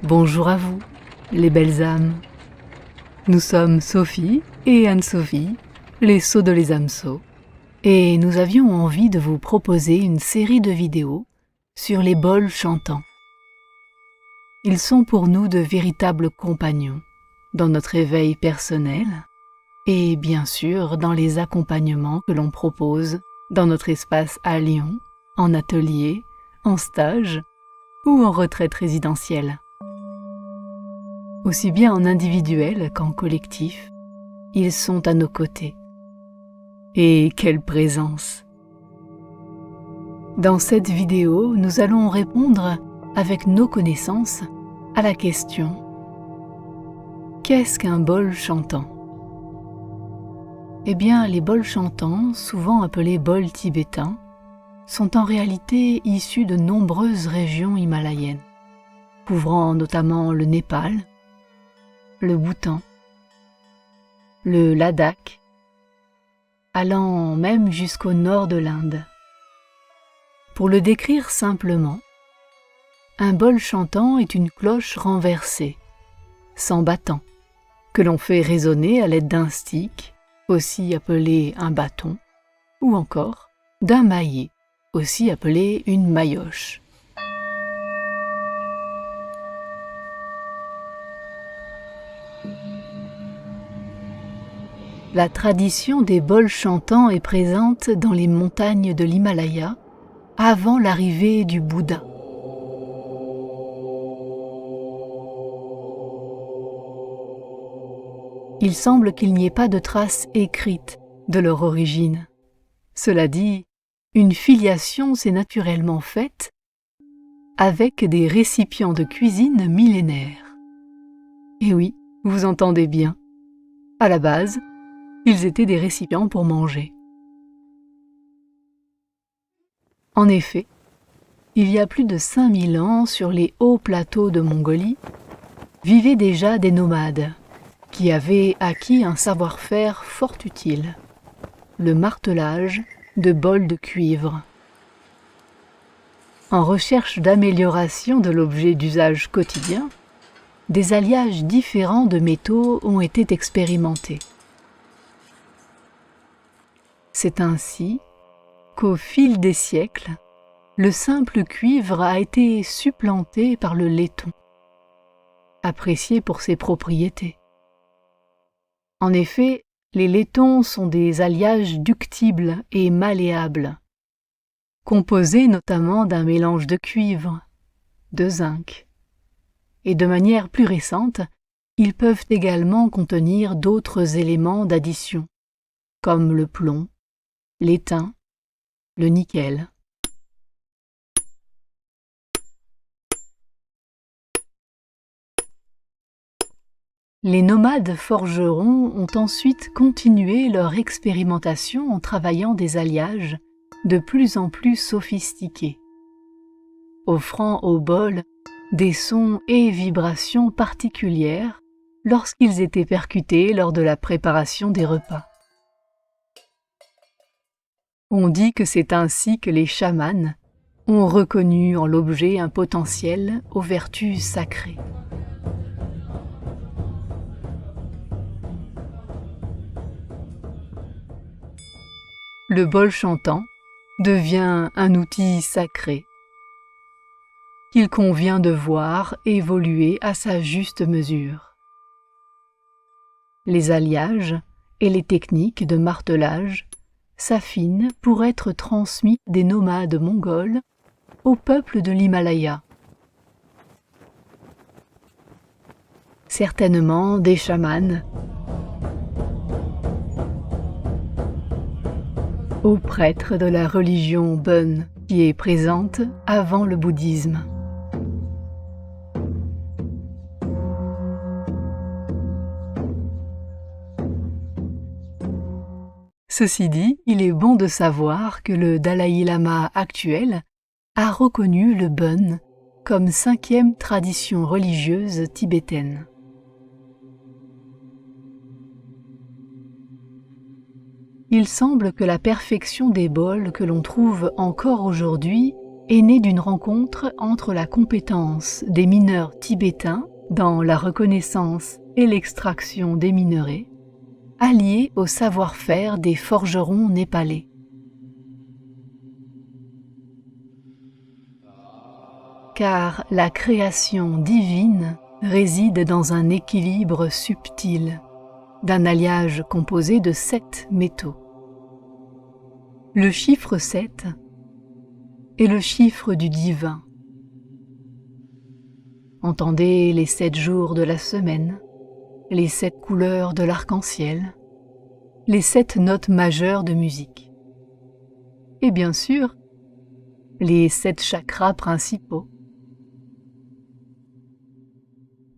Bonjour à vous, les belles âmes. Nous sommes Sophie et Anne-Sophie, les Sots de les âmes-sots, et nous avions envie de vous proposer une série de vidéos sur les bols chantants. Ils sont pour nous de véritables compagnons dans notre éveil personnel et bien sûr dans les accompagnements que l'on propose dans notre espace à Lyon, en atelier, en stage ou en retraite résidentielle. Aussi bien en individuel qu'en collectif, ils sont à nos côtés. Et quelle présence! Dans cette vidéo, nous allons répondre avec nos connaissances à la question « Qu'est-ce qu'un bol chantant ?» Eh bien, les bols chantants, souvent appelés bols tibétains, sont en réalité issus de nombreuses régions himalayennes, couvrant notamment le Népal, le Bhoutan, le Ladakh, allant même jusqu'au nord de l'Inde. Pour le décrire simplement, un bol chantant est une cloche renversée, sans battant, que l'on fait résonner à l'aide d'un stick, aussi appelé un bâton, ou encore d'un maillet, aussi appelé une maillotche. La tradition des bols chantants est présente dans les montagnes de l'Himalaya avant l'arrivée du Bouddha. Il semble qu'il n'y ait pas de traces écrites de leur origine. Cela dit, une filiation s'est naturellement faite avec des récipients de cuisine millénaires. Et oui, vous entendez bien. À la base, ils étaient des récipients pour manger. En effet, il y a plus de 5000 ans, sur les hauts plateaux de Mongolie, vivaient déjà des nomades qui avaient acquis un savoir-faire fort utile, le martelage de bols de cuivre. En recherche d'amélioration de l'objet d'usage quotidien, des alliages différents de métaux ont été expérimentés. C'est ainsi qu'au fil des siècles, le simple cuivre a été supplanté par le laiton, apprécié pour ses propriétés. En effet, les laitons sont des alliages ductibles et malléables, composés notamment d'un mélange de cuivre, de zinc, et de manière plus récente, ils peuvent également contenir d'autres éléments d'addition, comme le plomb, l'étain, le nickel. Les nomades forgerons ont ensuite continué leur expérimentation en travaillant des alliages de plus en plus sophistiqués, offrant aux bols des sons et vibrations particulières lorsqu'ils étaient percutés lors de la préparation des repas. On dit que c'est ainsi que les chamans ont reconnu en l'objet un potentiel aux vertus sacrées. Le bol chantant devient un outil sacré qu'il convient de voir évoluer à sa juste mesure. Les alliages et les techniques de martelage s'affinent pour être transmis des nomades mongols au peuple de l'Himalaya. Certainement des chamans aux prêtres de la religion Bön qui est présente avant le bouddhisme. Ceci dit, il est bon de savoir que le Dalai Lama actuel a reconnu le Bön comme 5e tradition religieuse tibétaine. Il semble que la perfection des bols que l'on trouve encore aujourd'hui est né d'une rencontre entre la compétence des mineurs tibétains dans la reconnaissance et l'extraction des minerais, alliée au savoir-faire des forgerons népalais. Car la création divine réside dans un équilibre subtil, d'un alliage composé de 7 métaux. Le chiffre 7 est le chiffre du divin. Entendez les 7 jours de la semaine, les 7 couleurs de l'arc-en-ciel, les 7 notes majeures de musique. Et bien sûr, les 7 chakras principaux.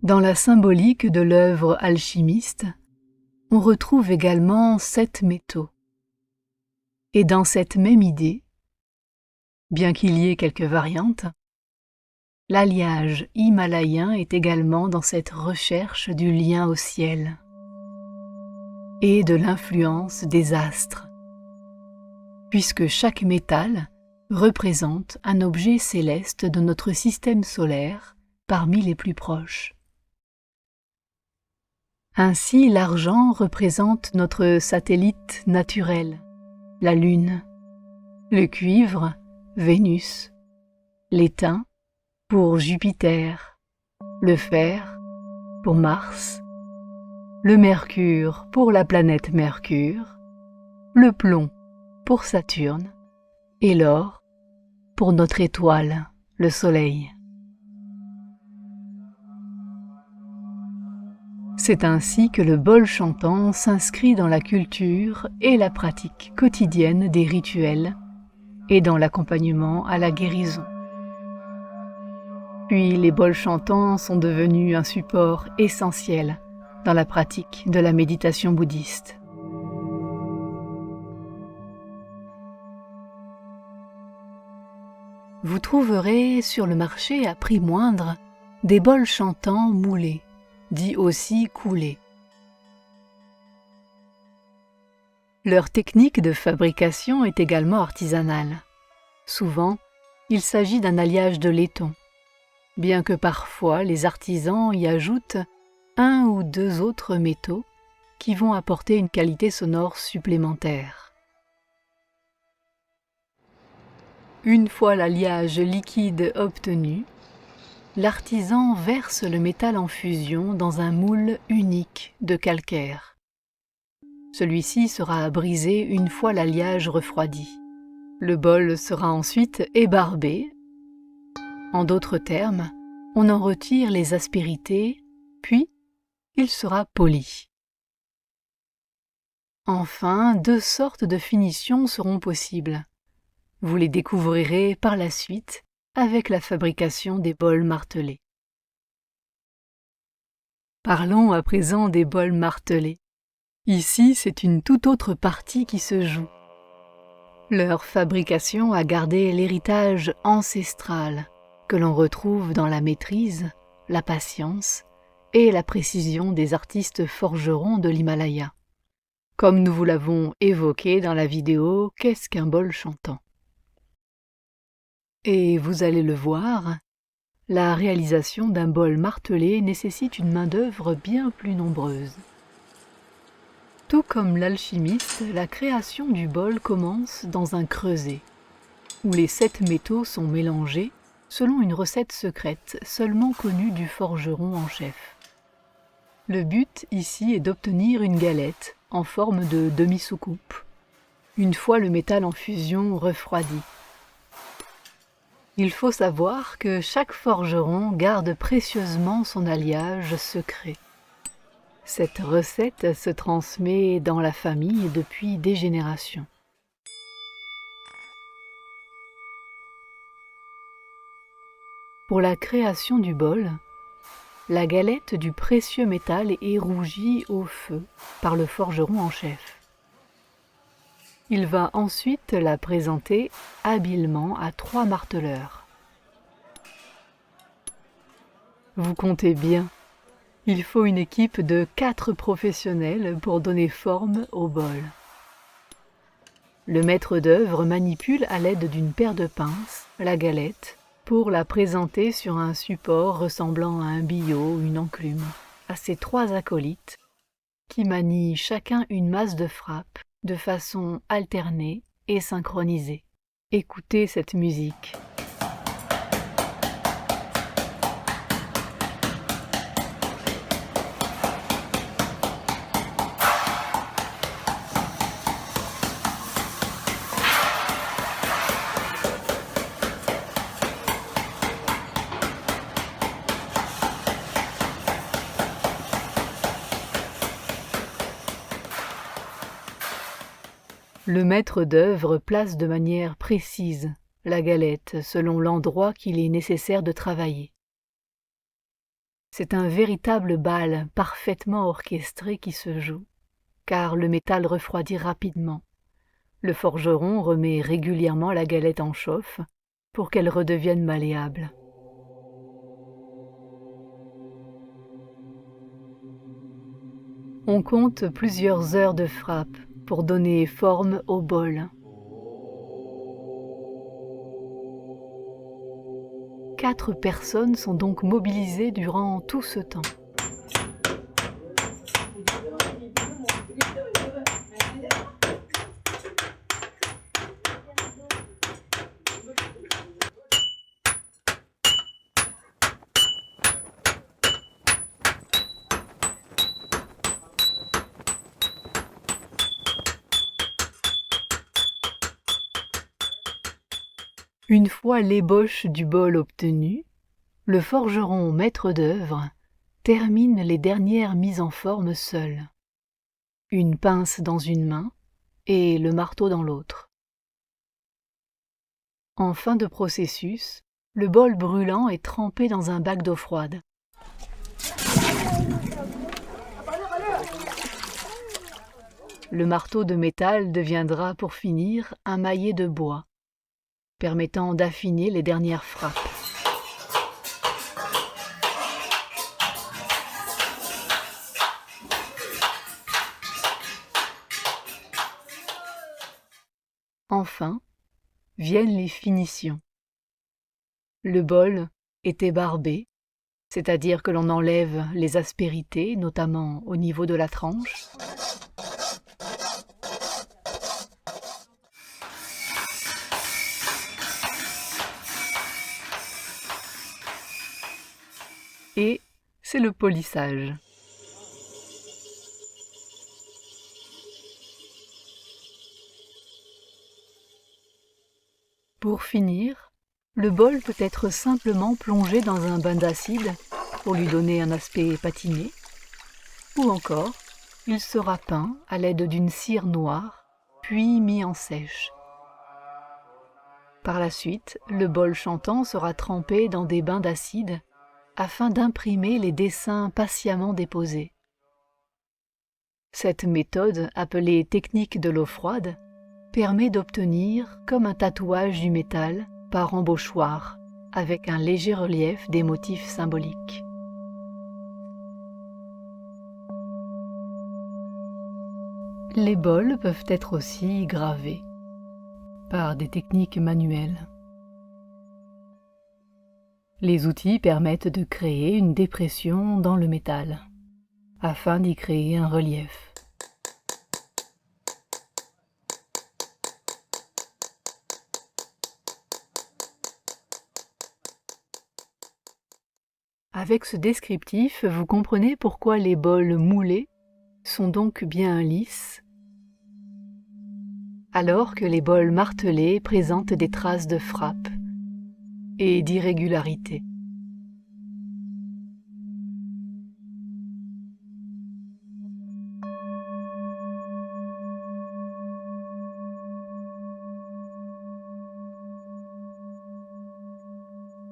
Dans la symbolique de l'œuvre alchimiste, on retrouve également 7 métaux. Et dans cette même idée, bien qu'il y ait quelques variantes, l'alliage himalayen est également dans cette recherche du lien au ciel et de l'influence des astres, puisque chaque métal représente un objet céleste de notre système solaire parmi les plus proches. Ainsi, l'argent représente notre satellite naturel, la Lune, le cuivre, Vénus, l'étain pour Jupiter, le fer pour Mars, le mercure pour la planète Mercure, le plomb pour Saturne et l'or pour notre étoile, le Soleil. C'est ainsi que le bol chantant s'inscrit dans la culture et la pratique quotidienne des rituels et dans l'accompagnement à la guérison. Puis les bols chantants sont devenus un support essentiel dans la pratique de la méditation bouddhiste. Vous trouverez sur le marché à prix moindre des bols chantants moulés, dit aussi coulés. Leur technique de fabrication est également artisanale. Souvent, il s'agit d'un alliage de laiton, bien que parfois les artisans y ajoutent 1 ou 2 autres métaux qui vont apporter une qualité sonore supplémentaire. Une fois l'alliage liquide obtenu, l'artisan verse le métal en fusion dans un moule unique de calcaire. Celui-ci sera brisé une fois l'alliage refroidi. Le bol sera ensuite ébarbé. En d'autres termes, on en retire les aspérités, puis il sera poli. Enfin, 2 sortes de finitions seront possibles. Vous les découvrirez par la suite avec la fabrication des bols martelés. Parlons à présent des bols martelés. Ici, c'est une toute autre partie qui se joue. Leur fabrication a gardé l'héritage ancestral que l'on retrouve dans la maîtrise, la patience et la précision des artistes forgerons de l'Himalaya. Comme nous vous l'avons évoqué dans la vidéo « Qu'est-ce qu'un bol chantant ?» Et vous allez le voir, la réalisation d'un bol martelé nécessite une main-d'œuvre bien plus nombreuse. Tout comme l'alchimiste, la création du bol commence dans un creuset, où les 7 métaux sont mélangés selon une recette secrète seulement connue du forgeron en chef. Le but ici est d'obtenir une galette en forme de demi-soucoupe, une fois le métal en fusion refroidi. Il faut savoir que chaque forgeron garde précieusement son alliage secret. Cette recette se transmet dans la famille depuis des générations. Pour la création du bol, la galette du précieux métal est rougie au feu par le forgeron en chef. Il va ensuite la présenter habilement à 3 marteleurs. Vous comptez bien, il faut une équipe de 4 professionnels pour donner forme au bol. Le maître d'œuvre manipule à l'aide d'une paire de pinces la galette pour la présenter sur un support ressemblant à un billot ou une enclume à ses 3 acolytes qui manient chacun une masse de frappe de façon alternée et synchronisée. Écoutez cette musique. Le maître d'œuvre place de manière précise la galette selon l'endroit qu'il est nécessaire de travailler. C'est un véritable bal parfaitement orchestré qui se joue, car le métal refroidit rapidement. Le forgeron remet régulièrement la galette en chauffe pour qu'elle redevienne malléable. On compte plusieurs heures de frappe pour donner forme au bol. 4 personnes sont donc mobilisées durant tout ce temps. Une fois l'ébauche du bol obtenue, le forgeron maître d'œuvre termine les dernières mises en forme seul. Une pince dans une main et le marteau dans l'autre. En fin de processus, le bol brûlant est trempé dans un bac d'eau froide. Le marteau de métal deviendra pour finir un maillet de bois, permettant d'affiner les dernières frappes. Enfin, viennent les finitions. Le bol est ébarbé, c'est-à-dire que l'on enlève les aspérités, notamment au niveau de la tranche. Et c'est le polissage. Pour finir, le bol peut être simplement plongé dans un bain d'acide pour lui donner un aspect patiné, ou encore il sera peint à l'aide d'une cire noire, puis mis en sèche. Par la suite, le bol chantant sera trempé dans des bains d'acide afin d'imprimer les dessins patiemment déposés. Cette méthode, appelée technique de l'eau froide, permet d'obtenir comme un tatouage du métal par embauchoir, avec un léger relief des motifs symboliques. Les bols peuvent être aussi gravés par des techniques manuelles. Les outils permettent de créer une dépression dans le métal, afin d'y créer un relief. Avec ce descriptif, vous comprenez pourquoi les bols moulés sont donc bien lisses, alors que les bols martelés présentent des traces de frappe et d'irrégularité.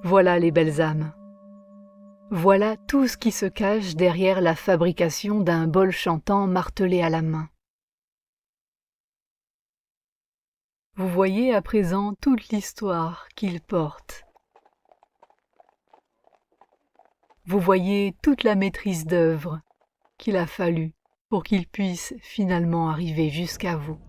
Voilà les belles âmes. Voilà tout ce qui se cache derrière la fabrication d'un bol chantant martelé à la main. Vous voyez à présent toute l'histoire qu'il porte. Vous voyez toute la maîtrise d'œuvre qu'il a fallu pour qu'il puisse finalement arriver jusqu'à vous.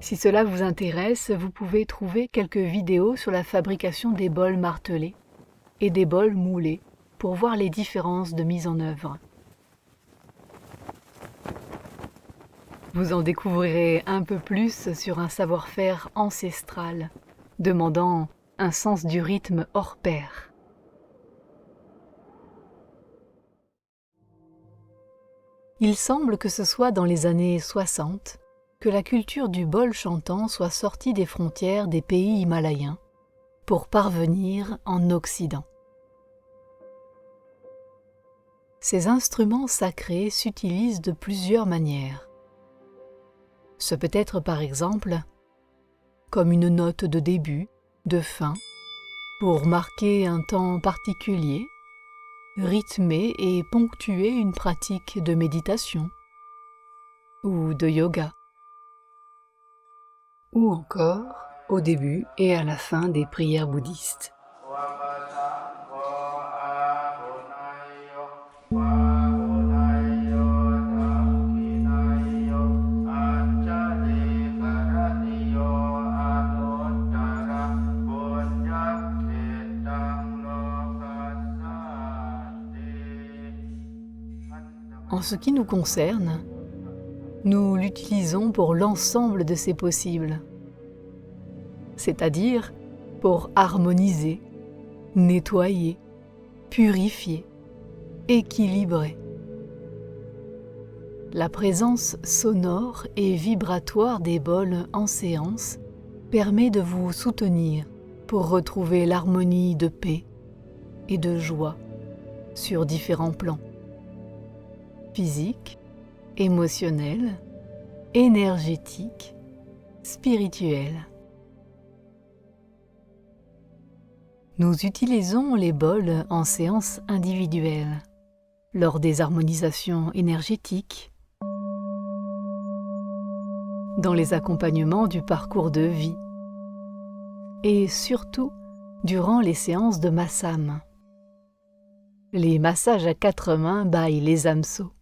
Si cela vous intéresse, vous pouvez trouver quelques vidéos sur la fabrication des bols martelés et des bols moulés pour voir les différences de mise en œuvre. Vous en découvrirez un peu plus sur un savoir-faire ancestral, demandant un sens du rythme hors pair. Il semble que ce soit dans les années 60 que la culture du bol chantant soit sortie des frontières des pays himalayens pour parvenir en Occident. Ces instruments sacrés s'utilisent de plusieurs manières. Ce peut être par exemple comme une note de début, de fin, pour marquer un temps particulier, rythmer et ponctuer une pratique de méditation ou de yoga, ou encore au début et à la fin des prières bouddhistes. En ce qui nous concerne, nous l'utilisons pour l'ensemble de ses possibles, c'est-à-dire pour harmoniser, nettoyer, purifier, équilibrer. La présence sonore et vibratoire des bols en séance permet de vous soutenir pour retrouver l'harmonie de paix et de joie sur différents plans. Physique, émotionnel, énergétique, spirituel. Nous utilisons les bols en séance individuelle, lors des harmonisations énergétiques, dans les accompagnements du parcours de vie, et surtout durant les séances de massam, les massages à 4 mains by les Amso.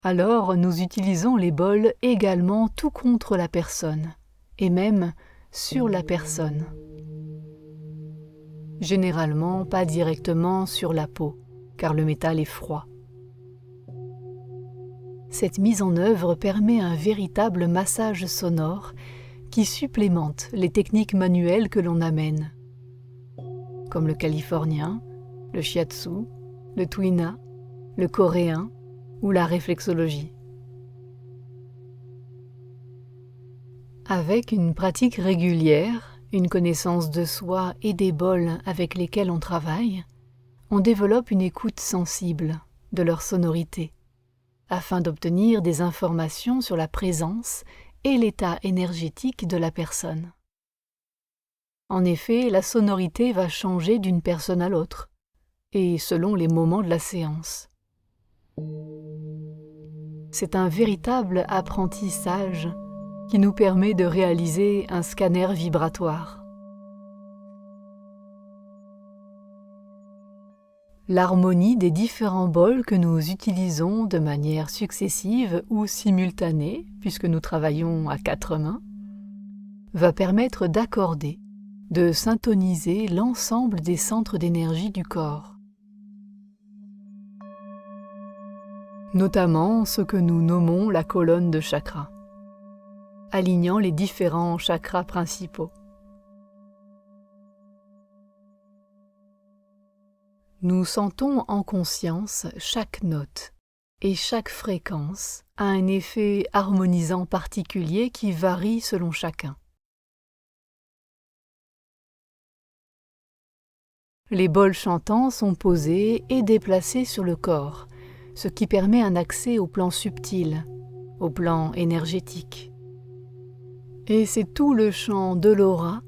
Alors nous utilisons les bols également tout contre la personne, et même sur la personne. Généralement pas directement sur la peau, car le métal est froid. Cette mise en œuvre permet un véritable massage sonore qui supplémente les techniques manuelles que l'on amène, comme le californien, le shiatsu, le tuina, le coréen ou la réflexologie. Avec une pratique régulière, une connaissance de soi et des bols avec lesquels on travaille, on développe une écoute sensible de leur sonorité, afin d'obtenir des informations sur la présence et l'état énergétique de la personne. En effet, la sonorité va changer d'une personne à l'autre, et selon les moments de la séance. C'est un véritable apprentissage qui nous permet de réaliser un scanner vibratoire. L'harmonie des différents bols que nous utilisons de manière successive ou simultanée, puisque nous travaillons à 4 mains, va permettre d'accorder, de syntoniser l'ensemble des centres d'énergie du corps, notamment ce que nous nommons la colonne de chakras, alignant les différents chakras principaux. Nous sentons en conscience chaque note et chaque fréquence a un effet harmonisant particulier qui varie selon chacun. Les bols chantants sont posés et déplacés sur le corps, ce qui permet un accès au plan subtil, au plan énergétique. Et c'est tout le champ de l'aura,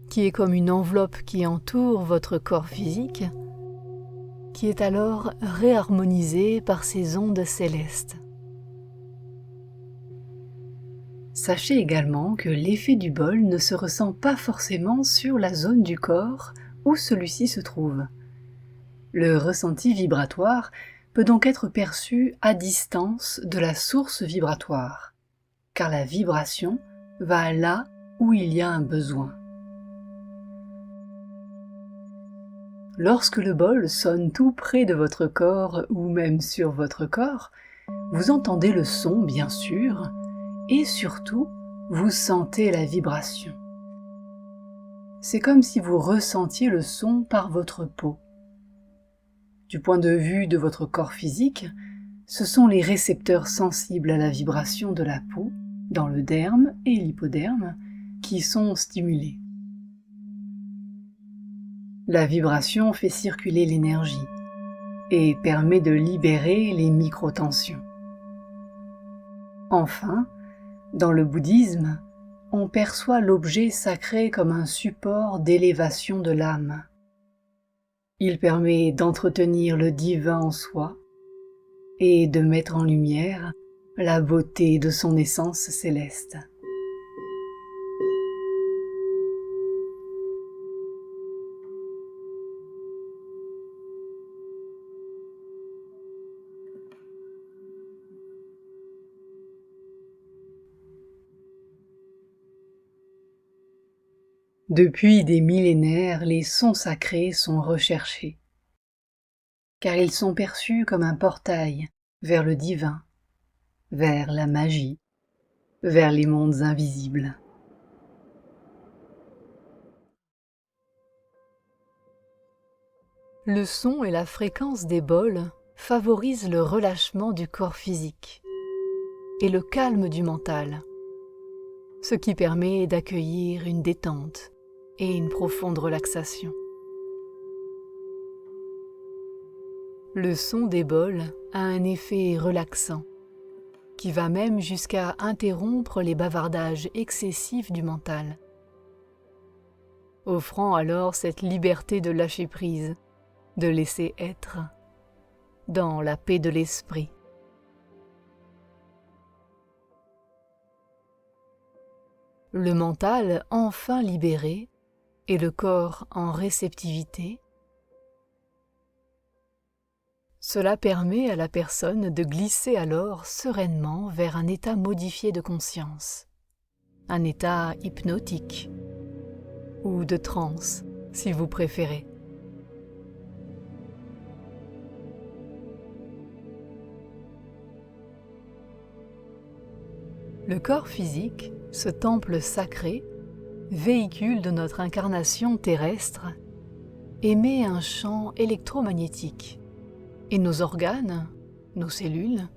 qui est comme une enveloppe qui entoure votre corps physique, qui est alors réharmonisé par ces ondes célestes. Sachez également que l'effet du bol ne se ressent pas forcément sur la zone du corps où celui-ci se trouve. Le ressenti vibratoire peut donc être perçu à distance de la source vibratoire. car la vibration va là où il y a un besoin. Lorsque le bol sonne tout près de votre corps ou même sur votre corps, vous entendez le son bien sûr, et surtout, vous sentez la vibration. C'est comme si vous ressentiez le son par votre peau. Du point de vue de votre corps physique, ce sont les récepteurs sensibles à la vibration de la peau, dans le derme et l'hypoderme, qui sont stimulés. La vibration fait circuler l'énergie et permet de libérer les microtensions. Enfin, dans le bouddhisme, on perçoit l'objet sacré comme un support d'élévation de l'âme. Il permet d'entretenir le divin en soi et de mettre en lumière la beauté de son essence céleste. Depuis des millénaires, les sons sacrés sont recherchés, car ils sont perçus comme un portail vers le divin, vers la magie, vers les mondes invisibles. Le son et la fréquence des bols favorisent le relâchement du corps physique et le calme du mental, ce qui permet d'accueillir une détente et une profonde relaxation. Le son des bols a un effet relaxant, qui va même jusqu'à interrompre les bavardages excessifs du mental, offrant alors cette liberté de lâcher prise, de laisser être, dans la paix de l'esprit. Le mental enfin libéré et le corps en réceptivité, cela permet à la personne de glisser alors sereinement vers un état modifié de conscience, un état hypnotique ou de transe si vous préférez. Le corps physique, ce temple sacré, véhicule de notre incarnation terrestre, émet un champ électromagnétique et nos organes, nos cellules,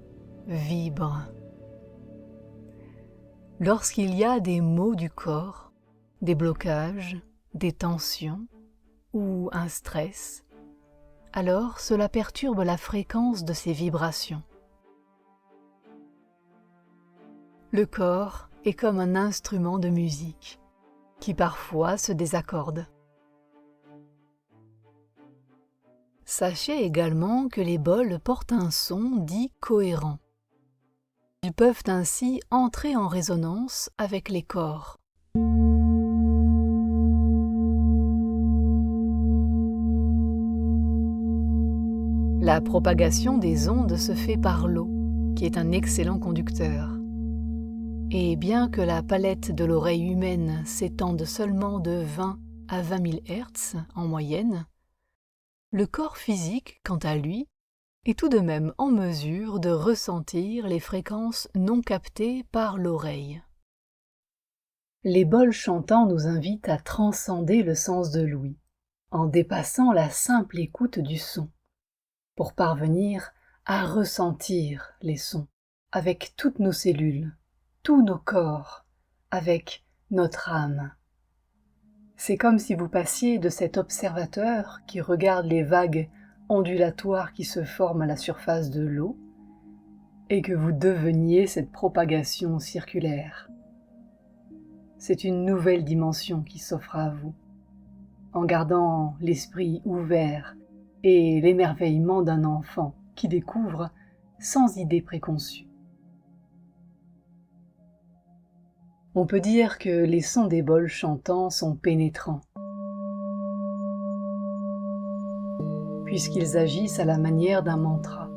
vibrent. Lorsqu'il y a des maux du corps, des blocages, des tensions ou un stress, alors cela perturbe la fréquence de ces vibrations. Le corps est comme un instrument de musique qui parfois se désaccorde. Sachez également que les bols portent un son dit cohérent. Ils peuvent ainsi entrer en résonance avec les corps. La propagation des ondes se fait par l'eau, qui est un excellent conducteur. Et bien que la palette de l'oreille humaine s'étende seulement de 20 à 20 000 Hz en moyenne, le corps physique, quant à lui, est tout de même en mesure de ressentir les fréquences non captées par l'oreille. Les bols chantants nous invitent à transcender le sens de l'ouïe, en dépassant la simple écoute du son, pour parvenir à ressentir les sons avec toutes nos cellules, tous nos corps, avec notre âme. C'est comme si vous passiez de cet observateur qui regarde les vagues ondulatoires qui se forment à la surface de l'eau et que vous deveniez cette propagation circulaire. C'est une nouvelle dimension qui s'offre à vous, en gardant l'esprit ouvert et l'émerveillement d'un enfant qui découvre sans idée préconçue. On peut dire que les sons des bols chantants sont pénétrants, puisqu'ils agissent à la manière d'un mantra,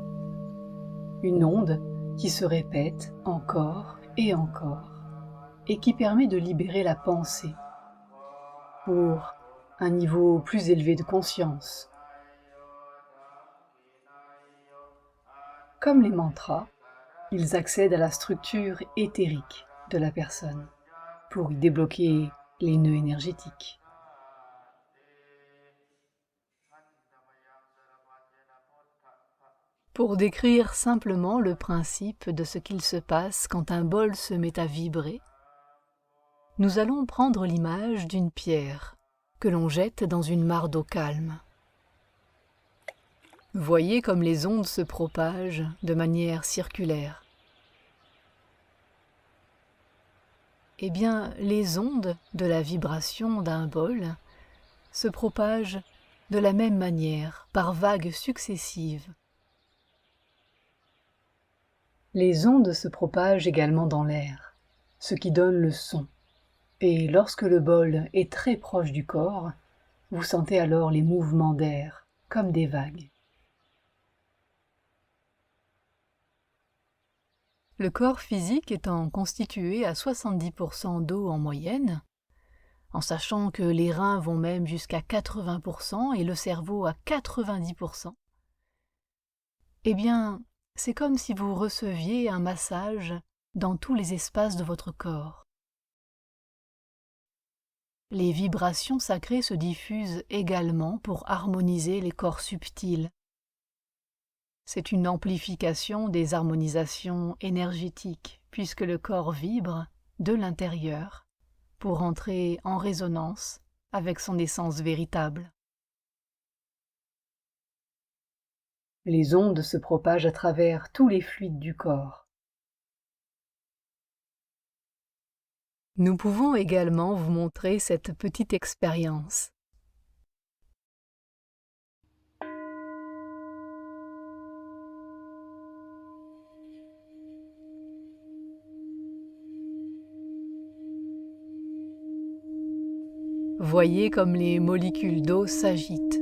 une onde qui se répète encore et encore, et qui permet de libérer la pensée pour un niveau plus élevé de conscience. Comme les mantras, ils accèdent à la structure éthérique de la personne pour y débloquer les nœuds énergétiques. Pour décrire simplement le principe de ce qu'il se passe quand un bol se met à vibrer, nous allons prendre l'image d'une pierre que l'on jette dans une mare d'eau calme. Voyez comme les ondes se propagent de manière circulaire. Eh bien, les ondes de la vibration d'un bol se propagent de la même manière, par vagues successives. Les ondes se propagent également dans l'air, ce qui donne le son. Et lorsque le bol est très proche du corps, vous sentez alors les mouvements d'air, comme des vagues. Le corps physique étant constitué à 70% d'eau en moyenne, en sachant que les reins vont même jusqu'à 80% et le cerveau à 90%, eh bien, c'est comme si vous receviez un massage dans tous les espaces de votre corps. Les vibrations sacrées se diffusent également pour harmoniser les corps subtils. C'est une amplification des harmonisations énergétiques, puisque le corps vibre de l'intérieur pour entrer en résonance avec son essence véritable. Les ondes se propagent à travers tous les fluides du corps. Nous pouvons également vous montrer cette petite expérience. Voyez comme les molécules d'eau s'agitent.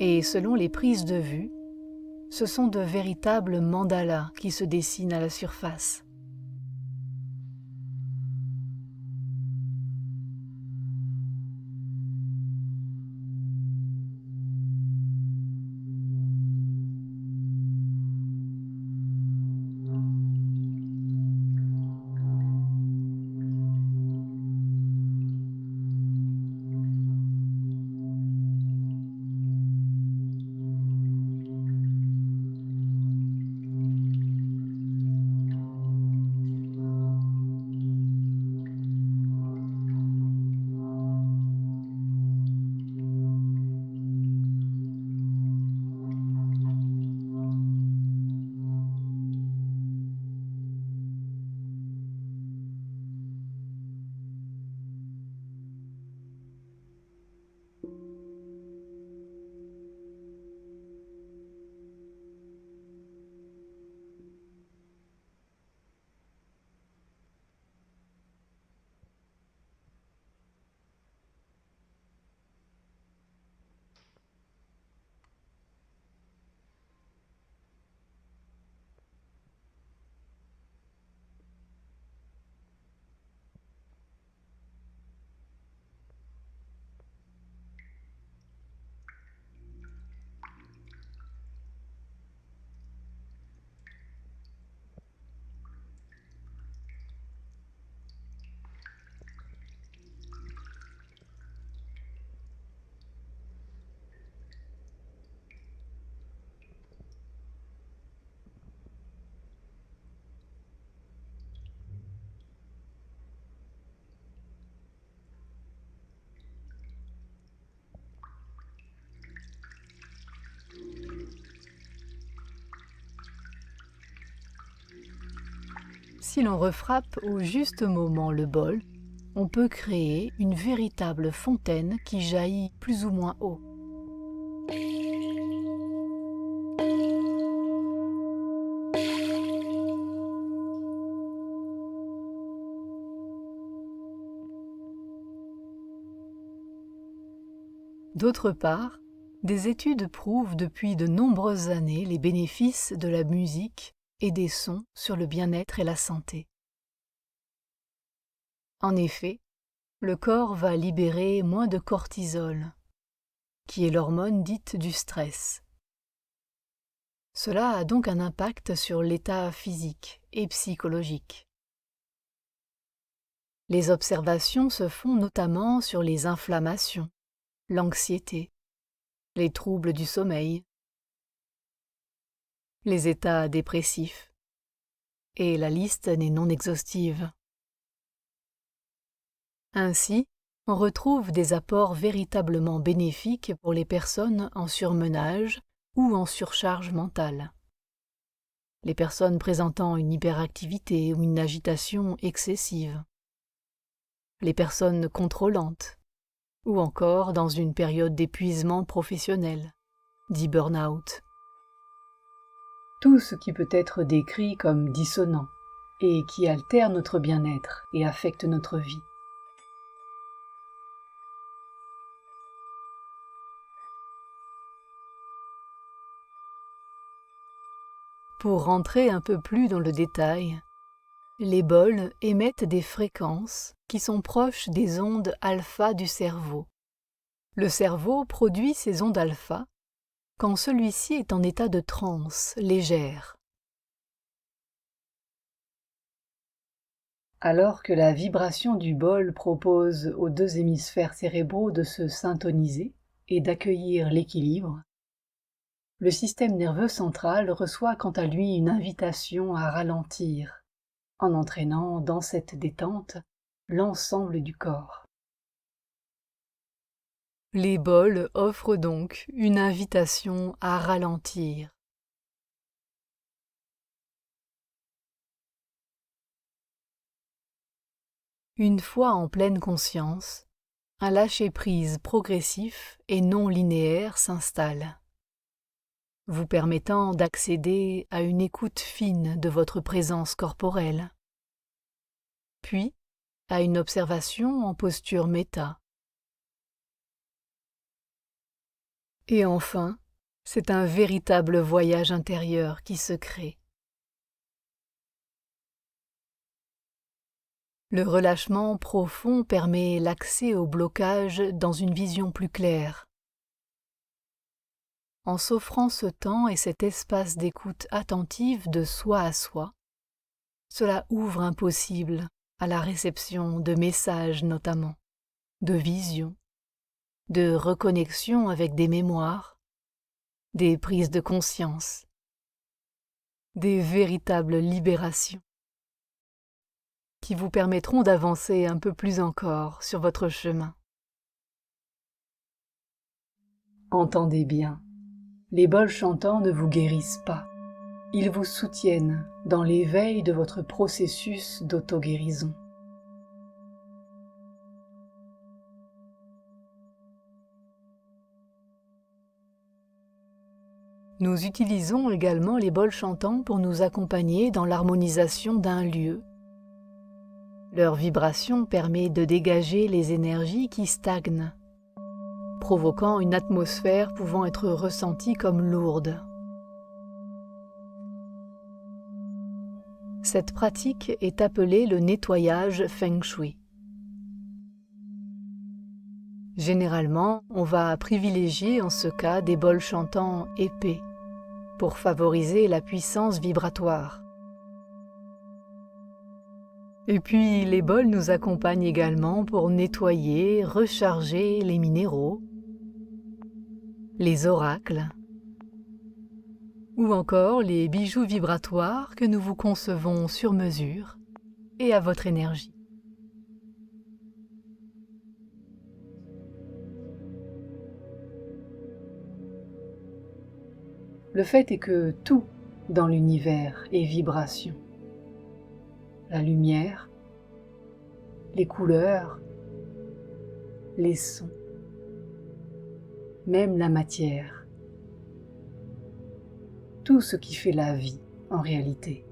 Et selon les prises de vue, ce sont de véritables mandalas qui se dessinent à la surface. Si l'on refrappe au juste moment le bol, on peut créer une véritable fontaine qui jaillit plus ou moins haut. D'autre part, des études prouvent depuis de nombreuses années les bénéfices de la musique et des sons sur le bien-être et la santé. En effet, le corps va libérer moins de cortisol, qui est l'hormone dite du stress. Cela a donc un impact sur l'état physique et psychologique. Les observations se font notamment sur les inflammations, l'anxiété, les troubles du sommeil, les états dépressifs, et la liste n'est non exhaustive. Ainsi, on retrouve des apports véritablement bénéfiques pour les personnes en surmenage ou en surcharge mentale, les personnes présentant une hyperactivité ou une agitation excessive, les personnes contrôlantes, ou encore dans une période d'épuisement professionnel, dit burn-out. Tout ce qui peut être décrit comme dissonant et qui altère notre bien-être et affecte notre vie. Pour rentrer un peu plus dans le détail, les bols émettent des fréquences qui sont proches des ondes alpha du cerveau. Le cerveau produit ces ondes alpha quand celui-ci est en état de transe légère. Alors que la vibration du bol propose aux deux hémisphères cérébraux de se syntoniser et d'accueillir l'équilibre, le système nerveux central reçoit quant à lui une invitation à ralentir, en entraînant dans cette détente l'ensemble du corps. Les bols offrent donc une invitation à ralentir. Une fois en pleine conscience, un lâcher-prise progressif et non linéaire s'installe, vous permettant d'accéder à une écoute fine de votre présence corporelle, puis à une observation en posture méta. Et enfin, c'est un véritable voyage intérieur qui se crée. Le relâchement profond permet l'accès au blocage dans une vision plus claire. En s'offrant ce temps et cet espace d'écoute attentive de soi à soi, cela ouvre un possible à la réception de messages notamment, de visions, de reconnexion avec des mémoires, des prises de conscience, des véritables libérations qui vous permettront d'avancer un peu plus encore sur votre chemin. Entendez bien, les bols chantants ne vous guérissent pas, ils vous soutiennent dans l'éveil de votre processus d'auto-guérison. Nous utilisons également les bols chantants pour nous accompagner dans l'harmonisation d'un lieu. Leur vibration permet de dégager les énergies qui stagnent, provoquant une atmosphère pouvant être ressentie comme lourde. Cette pratique est appelée le nettoyage Feng Shui. Généralement, on va privilégier en ce cas des bols chantants épais pour favoriser la puissance vibratoire. Et puis, les bols nous accompagnent également pour nettoyer, recharger les minéraux, les oracles, ou encore les bijoux vibratoires que nous vous concevons sur mesure et à votre énergie. Le fait est que tout dans l'univers est vibration. La lumière, les couleurs, les sons, même la matière. Tout ce qui fait la vie en réalité.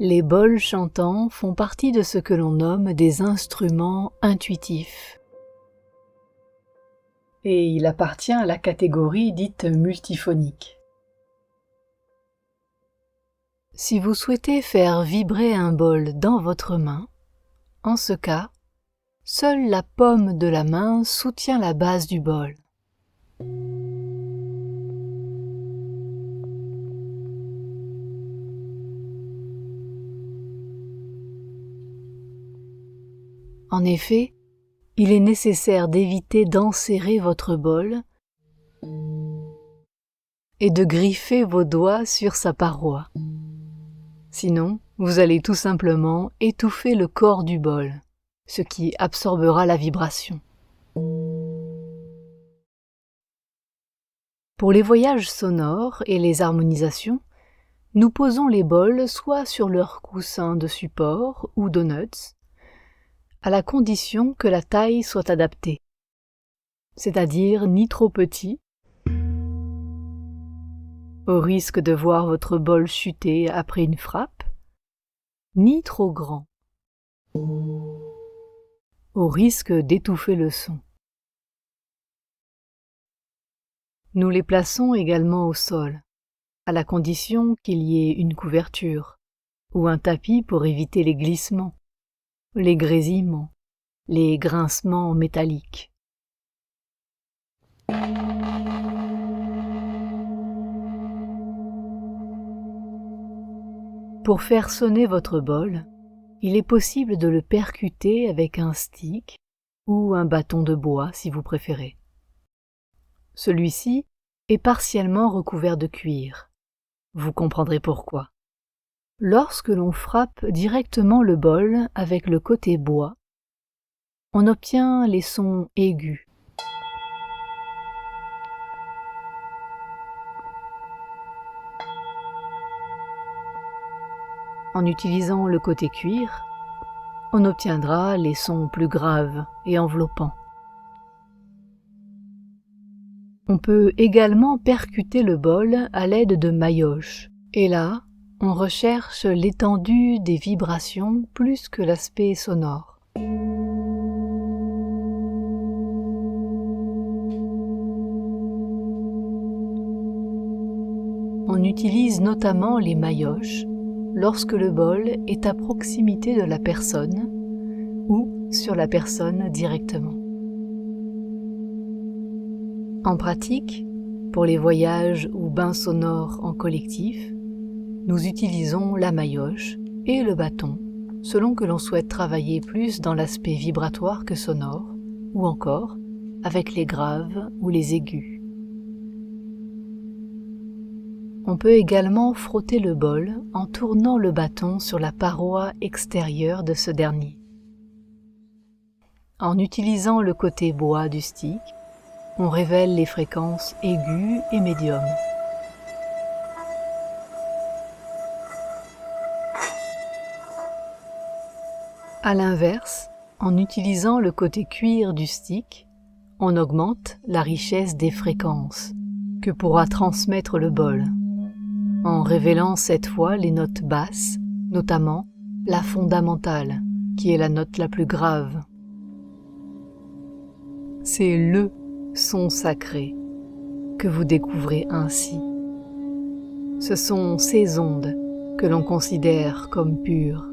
Les bols chantants font partie de ce que l'on nomme des instruments intuitifs. Et il appartient à la catégorie dite multiphonique. Si vous souhaitez faire vibrer un bol dans votre main, en ce cas, seule la paume de la main soutient la base du bol. En effet, il est nécessaire d'éviter d'enserrer votre bol et de griffer vos doigts sur sa paroi. Sinon, vous allez tout simplement étouffer le corps du bol, ce qui absorbera la vibration. Pour les voyages sonores et les harmonisations, nous posons les bols soit sur leur coussin de support ou donuts, à la condition que la taille soit adaptée, c'est-à-dire ni trop petit, au risque de voir votre bol chuter après une frappe, ni trop grand, au risque d'étouffer le son. Nous les plaçons également au sol, à la condition qu'il y ait une couverture ou un tapis pour éviter les glissements, les grésillements, les grincements métalliques. Pour faire sonner votre bol, il est possible de le percuter avec un stick ou un bâton de bois si vous préférez. Celui-ci est partiellement recouvert de cuir. Vous comprendrez pourquoi. Lorsque l'on frappe directement le bol avec le côté bois, on obtient les sons aigus. En utilisant le côté cuir, on obtiendra les sons plus graves et enveloppants. On peut également percuter le bol à l'aide de maillotches, et là, on recherche l'étendue des vibrations plus que l'aspect sonore. On utilise notamment les maillotches lorsque le bol est à proximité de la personne ou sur la personne directement. En pratique, pour les voyages ou bains sonores en collectif, nous utilisons la maillotche et le bâton selon que l'on souhaite travailler plus dans l'aspect vibratoire que sonore, ou encore avec les graves ou les aigus. On peut également frotter le bol en tournant le bâton sur la paroi extérieure de ce dernier. En utilisant le côté bois du stick, on révèle les fréquences aiguës et médium. À l'inverse, en utilisant le côté cuir du stick, on augmente la richesse des fréquences que pourra transmettre le bol, en révélant cette fois les notes basses, notamment la fondamentale, qui est la note la plus grave. C'est le son sacré que vous découvrez ainsi. Ce sont ces ondes que l'on considère comme pures.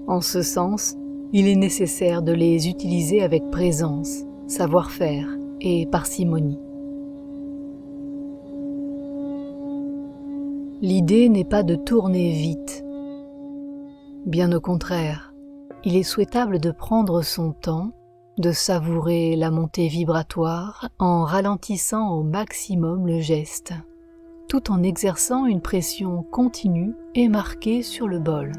En ce sens, il est nécessaire de les utiliser avec présence, savoir-faire et parcimonie. L'idée n'est pas de tourner vite. Bien au contraire, il est souhaitable de prendre son temps, de savourer la montée vibratoire en ralentissant au maximum le geste, tout en exerçant une pression continue et marquée sur le bol.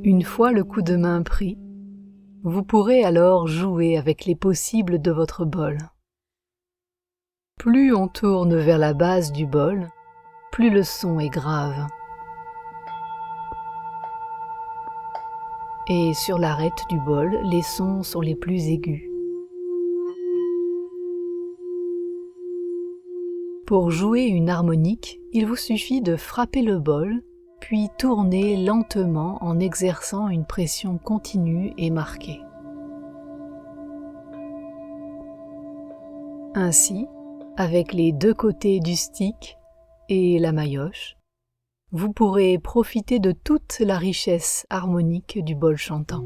Une fois le coup de main pris, vous pourrez alors jouer avec les possibles de votre bol. Plus on tourne vers la base du bol, plus le son est grave. Et sur l'arête du bol, les sons sont les plus aigus. Pour jouer une harmonique, il vous suffit de frapper le bol, puis tourner lentement en exerçant une pression continue et marquée. Ainsi, avec les deux côtés du stick et la maillotche, vous pourrez profiter de toute la richesse harmonique du bol chantant.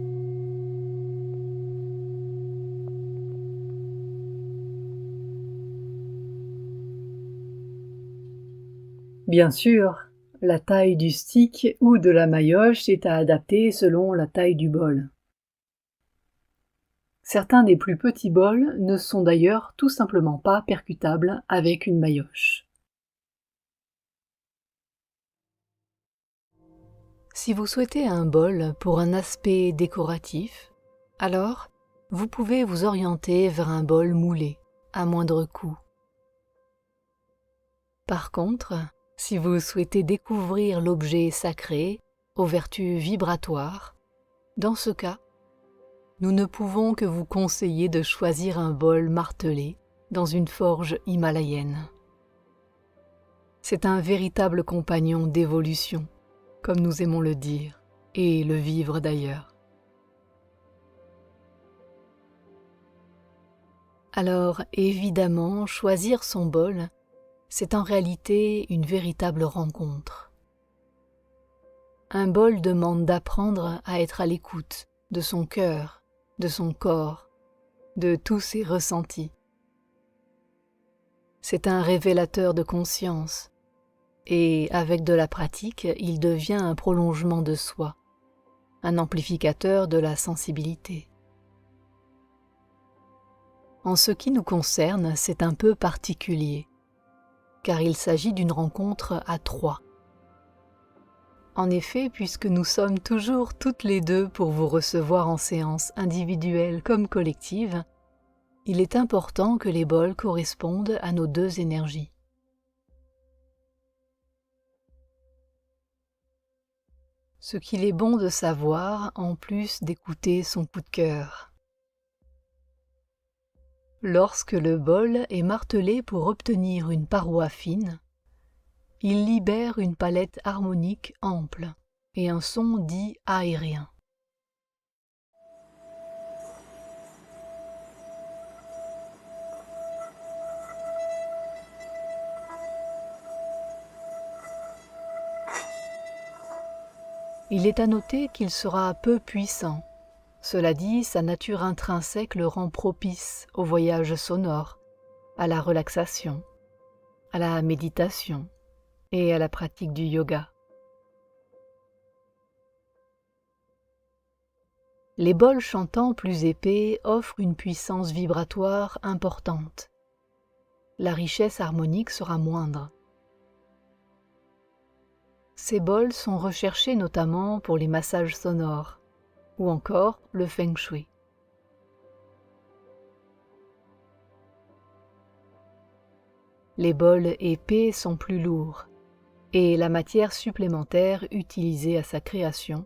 Bien sûr, la taille du stick ou de la maillotche est à adapter selon la taille du bol. Certains des plus petits bols ne sont d'ailleurs tout simplement pas percutables avec une maillotche. Si vous souhaitez un bol pour un aspect décoratif, alors vous pouvez vous orienter vers un bol moulé, à moindre coût. Par contre, si vous souhaitez découvrir l'objet sacré, aux vertus vibratoires, dans ce cas, nous ne pouvons que vous conseiller de choisir un bol martelé dans une forge himalayenne. C'est un véritable compagnon d'évolution, comme nous aimons le dire, et le vivre d'ailleurs. Alors, évidemment, choisir son bol, c'est en réalité une véritable rencontre. Un bol demande d'apprendre à être à l'écoute de son cœur, de son corps, de tous ses ressentis. C'est un révélateur de conscience, et avec de la pratique, il devient un prolongement de soi, un amplificateur de la sensibilité. En ce qui nous concerne, c'est un peu particulier, car il s'agit d'une rencontre à trois. En effet, puisque nous sommes toujours toutes les deux pour vous recevoir en séance individuelle comme collective, il est important que les bols correspondent à nos deux énergies. Ce qu'il est bon de savoir, en plus d'écouter son coup de cœur. Lorsque le bol est martelé pour obtenir une paroi fine, il libère une palette harmonique ample et un son dit aérien. Il est à noter qu'il sera peu puissant. Cela dit, sa nature intrinsèque le rend propice au voyage sonore, à la relaxation, à la méditation et à la pratique du yoga. Les bols chantants plus épais offrent une puissance vibratoire importante. La richesse harmonique sera moindre. Ces bols sont recherchés notamment pour les massages sonores ou encore le feng shui. Les bols épais sont plus lourds et la matière supplémentaire utilisée à sa création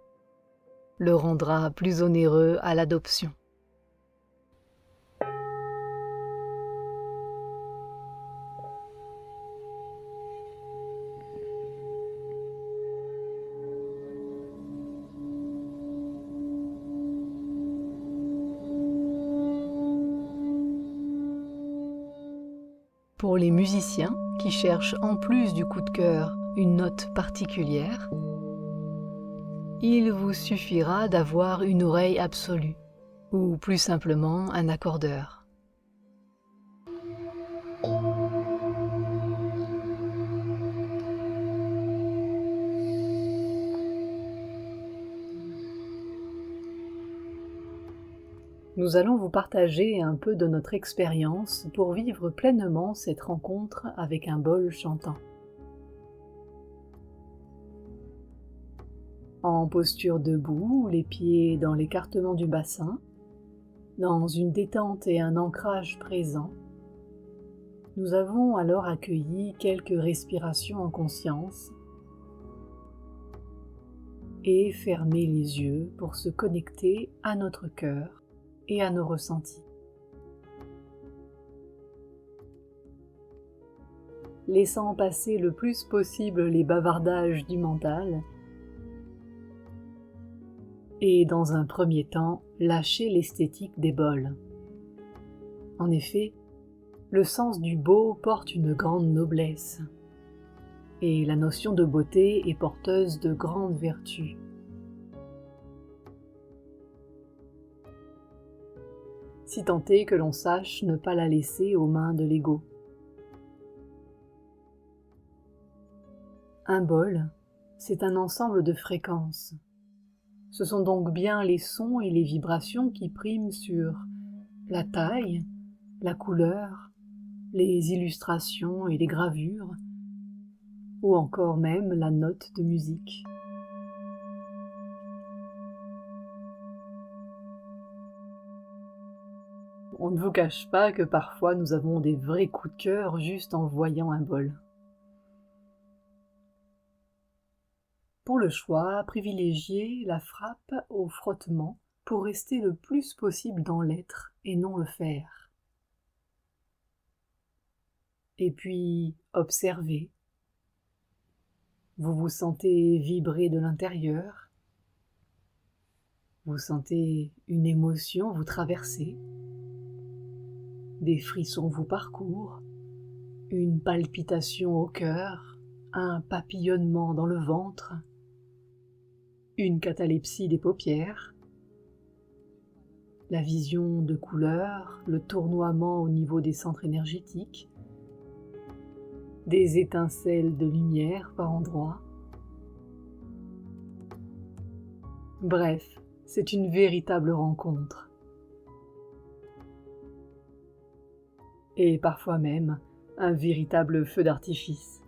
le rendra plus onéreux à l'adoption. Pour les musiciens qui cherchent en plus du coup de cœur une note particulière, il vous suffira d'avoir une oreille absolue, ou plus simplement un accordeur. Nous allons vous partager un peu de notre expérience pour vivre pleinement cette rencontre avec un bol chantant. En posture debout, les pieds dans l'écartement du bassin, dans une détente et un ancrage présent, Nous avons alors accueilli quelques respirations en conscience et fermé les yeux pour se connecter à notre cœur et à nos ressentis. Laissant passer le plus possible les bavardages du mental et dans un premier temps, lâcher l'esthétique des bols. En effet, le sens du beau porte une grande noblesse et la notion de beauté est porteuse de grandes vertus. Si tant est que l'on sache ne pas la laisser aux mains de l'ego. Un bol, c'est un ensemble de fréquences. Ce sont donc bien les sons et les vibrations qui priment sur la taille, la couleur, les illustrations et les gravures, ou encore même la note de musique. On ne vous cache pas que parfois nous avons des vrais coups de cœur juste en voyant un bol. Pour le choix, privilégiez la frappe au frottement pour rester le plus possible dans l'être et non le faire. Et puis, observez. Vous vous sentez vibrer de l'intérieur. Vous sentez une émotion vous traverser. Des frissons vous parcourent. Une palpitation au cœur. Un papillonnement dans le ventre. Une catalepsie des paupières. La vision de couleurs, le tournoiement au niveau des centres énergétiques. Des étincelles de lumière par endroits. Bref, c'est une véritable rencontre. Et parfois même, un véritable feu d'artifice.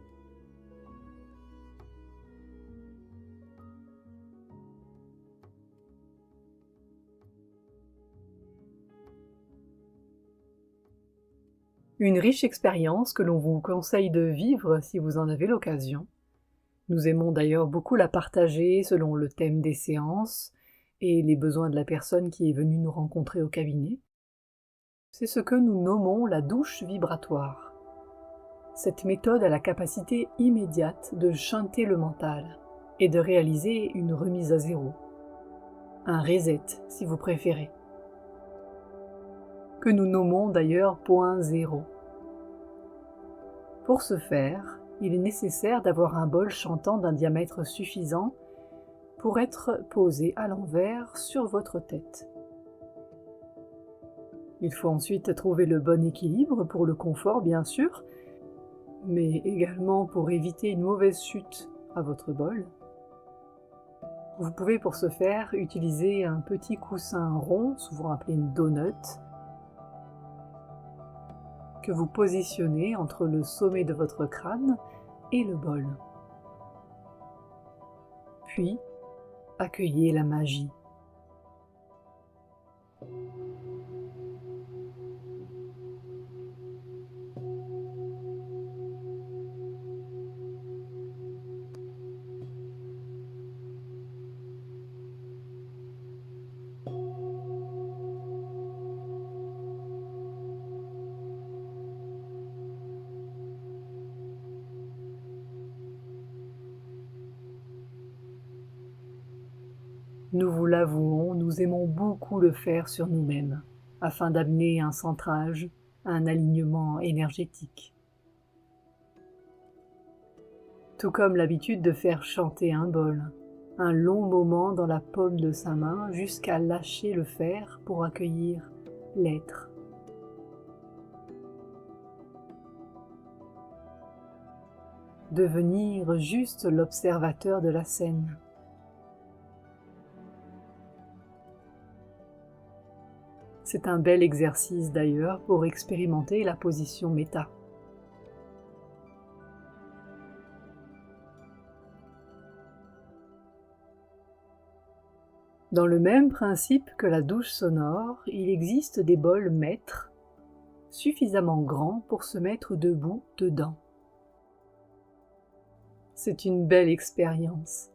Une riche expérience que l'on vous conseille de vivre si vous en avez l'occasion. Nous aimons d'ailleurs beaucoup la partager selon le thème des séances et les besoins de la personne qui est venue nous rencontrer au cabinet. C'est ce que nous nommons la douche vibratoire. Cette méthode a la capacité immédiate de shunter le mental et de réaliser une remise à zéro. Un reset, si vous préférez. Que nous nommons d'ailleurs point zéro. Pour ce faire, il est nécessaire d'avoir un bol chantant d'un diamètre suffisant pour être posé à l'envers sur votre tête. Il faut ensuite trouver le bon équilibre pour le confort, bien sûr, mais également pour éviter une mauvaise chute à votre bol. Vous pouvez pour ce faire utiliser un petit coussin rond, souvent appelé une donut, que vous positionnez entre le sommet de votre crâne et le bol. Puis, accueillez la magie. Nous vous l'avouons, nous aimons beaucoup le faire sur nous-mêmes, afin d'amener un centrage, un alignement énergétique. Tout comme l'habitude de faire chanter un bol, un long moment dans la paume de sa main jusqu'à lâcher le faire pour accueillir l'être. Devenir juste l'observateur de la scène. C'est un bel exercice d'ailleurs pour expérimenter la position méta. Dans le même principe que la douche sonore, il existe des bols maîtres, suffisamment grand pour se mettre debout dedans. C'est une belle expérience.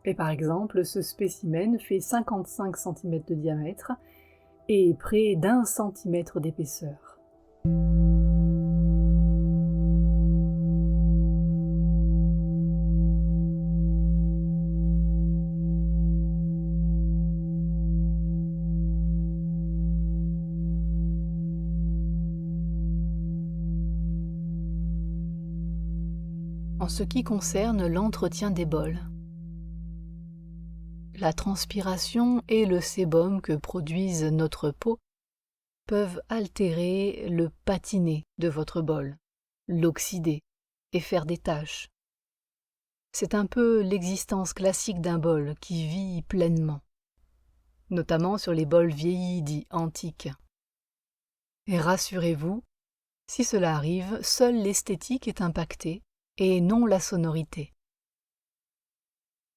Et par exemple, ce spécimen fait 55 cm de diamètre et près d'1 cm d'épaisseur. En ce qui concerne l'entretien des bols, la transpiration et le sébum que produisent notre peau peuvent altérer le patiné de votre bol, l'oxyder et faire des taches. C'est un peu l'existence classique d'un bol qui vit pleinement, notamment sur les bols vieillis dits antiques. Et rassurez-vous, si cela arrive, seule l'esthétique est impactée et non la sonorité.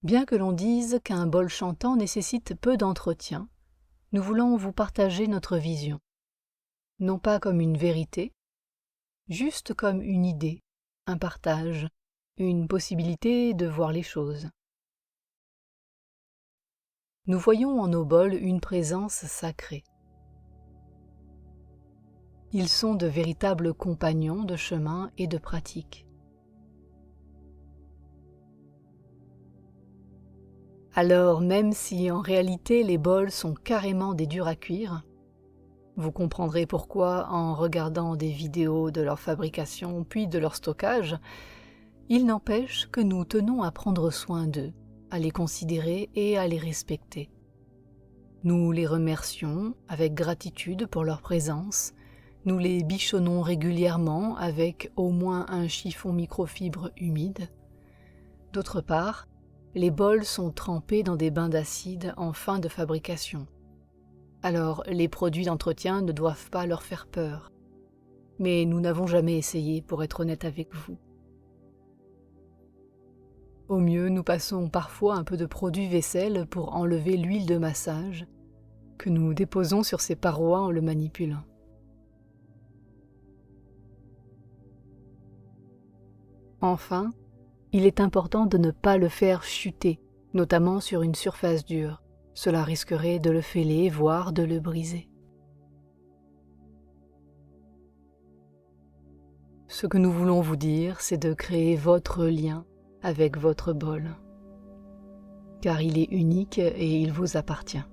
Bien que l'on dise qu'un bol chantant nécessite peu d'entretien, nous voulons vous partager notre vision, non pas comme une vérité, juste comme une idée, un partage, une possibilité de voir les choses. Nous voyons en nos bols une présence sacrée. Ils sont de véritables compagnons de chemin et de pratique. Alors, même si en réalité les bols sont carrément des durs à cuire, vous comprendrez pourquoi en regardant des vidéos de leur fabrication puis de leur stockage, il n'empêche que nous tenons à prendre soin d'eux, à les considérer et à les respecter. Nous les remercions avec gratitude pour leur présence, nous les bichonnons régulièrement avec au moins un chiffon microfibre humide. D'autre part, les bols sont trempés dans des bains d'acide en fin de fabrication. Alors, les produits d'entretien ne doivent pas leur faire peur. Mais nous n'avons jamais essayé, pour être honnête avec vous. Au mieux, nous passons parfois un peu de produit vaisselle pour enlever l'huile de massage que nous déposons sur ces parois en le manipulant. Enfin, il est important de ne pas le faire chuter, notamment sur une surface dure. Cela risquerait de le fêler, voire de le briser. Ce que nous voulons vous dire, c'est de créer votre lien avec votre bol, car il est unique et il vous appartient.